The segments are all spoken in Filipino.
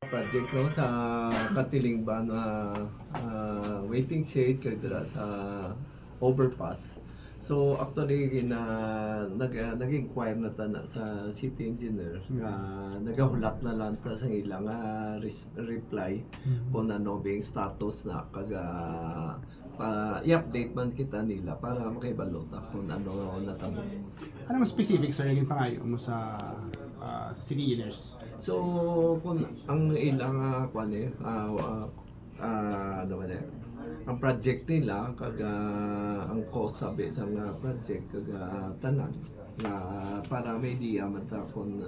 project no sa Katilingban waiting shade kay dira sa overpass. So actually nag-inquire na ta na sa city engineer nga nagahulat na lang ta sa ilang reply kung ano bing status na kaga i-update man kita nila para makibalo ta kung ano natamo. Ano mas specific sir yung pangayo mo sa city engineers? So kung ang ilang ano man ang project nila kaga ang cost sabi sa mga project kaga tanan na para may idea man ta kung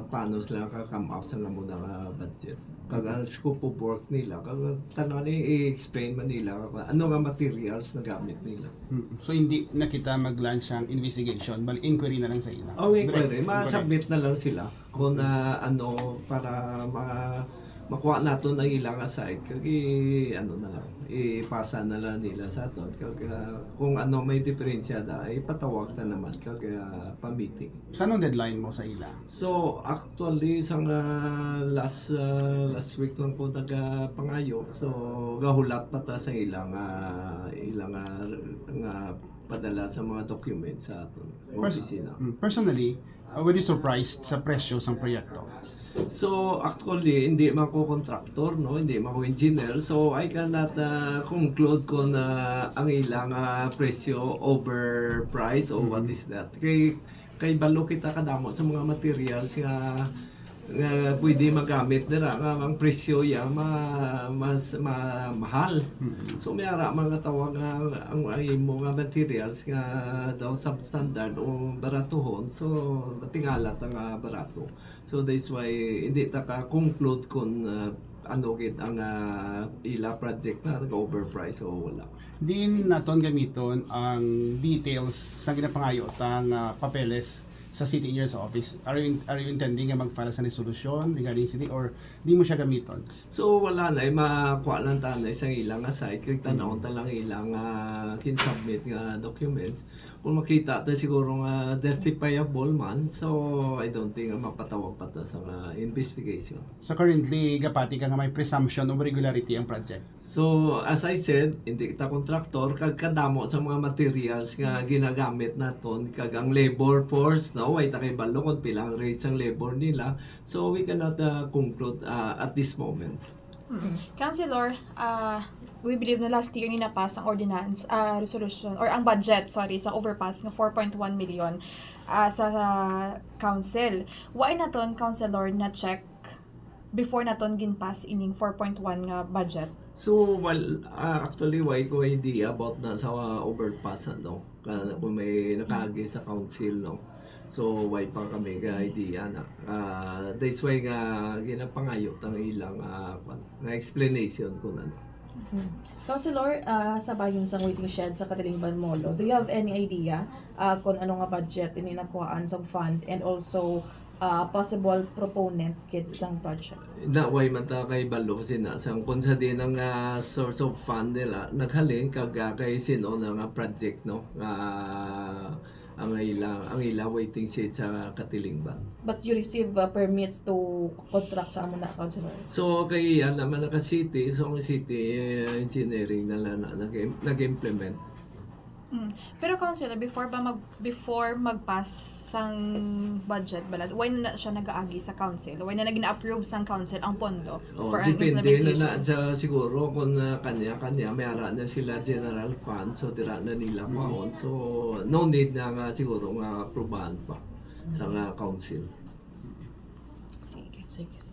paano sila ka-come up sa mga budget kaga scope of work nila kaga tanan i-explain man nila ano nga materials na gamit nila. So hindi na kita mag-launch ang investigation, bali inquiry na lang sa ila. Okay, pwede. Ma-submit na lang sila kung ano para makuha nato ng ilang aside kagi ano na lang ipasa na lang nila sa aton kung ano may diferensya da ipatawag na naman pa-meeting. Saan ang deadline mo sa ila? So actually sa last week lang po pangayo so gahulat pa ta sa ilang nga padala sa mga documents sa aton opisina. Personally, were you surprised sa presyo ng proyekto? So actually hindi man ko contractor no, hindi man ko engineer, so I cannot conclude kung ang ilang presyo overpriced or what is that. Kay balo kita kadamo sa mga materials nga pwede magamit dira nga ang presyo ya mas mahal. So may ara mga tawag ang mga materials nga daw substandard o baratuhon, so tingalat ang barato. So that's why hindi ta ka conclude kung ano gid ang ila project na nag-overprice o wala. Din naton gamiton ang details sa ginapangayo tang papeles sa city engineer's office. Are you intending nga mag-file sa resolution regarding city or di mo siya gamiton? So wala na makuha lang ta na isang ilang site kay tanawon ta lang ilang kin-submit nga documents. Kung makita ta siguro nga justifiable man, so I don't think mapatawag pa ta sa investigation. So currently gapati ka nga may presumption of regularity ang project. So as I said, hindi kita kontraktor kag kadamo sa mga materials nga ginagamit naton kag ang labor force no way ta kay balo kung pilang rates ang labor nila, so we cannot conclude at this moment. Councilor, we believe na last year ni na-pass ang ordinance, resolution, or ang budget, sorry, sa overpass ng 4.1 million sa council. Why naton, Councilor, na-check before naton ginpass ining 4.1 nga budget? So, actually, why ko idea about na sa overpass, no? Kung may nakagi sa council, no? So, why pa kami ka idea na? That's why nga ginapangayot ang ilang explanation kung ano. Councilor, sa bayan sa waiting shed sa Katilingban Molo, do you have any idea kung ano nga budget ini nakuhaan sa fund and also possible proponent kit sang project? Na why man ta kay balo sinasang kung sa din ang source of fund nila naghalin kag kay sino na nga project no ang ilang waiting shed sa Katilingban. But you receive permits to construct sa amo na, Councilor? So kay naman naka city, so ang city engineering na nag-implement. Pero Councilor, before mag-pass sang budget balad, why na siya nag-aagi sa council? Why na naging-approve sang council ang pondo for ang Depende implementation? na sa siguro kung kanya may ara na sila general fund, so dira na nila maon, so no need na nga siguro nga approbahan pa sa council. Sige. Sige.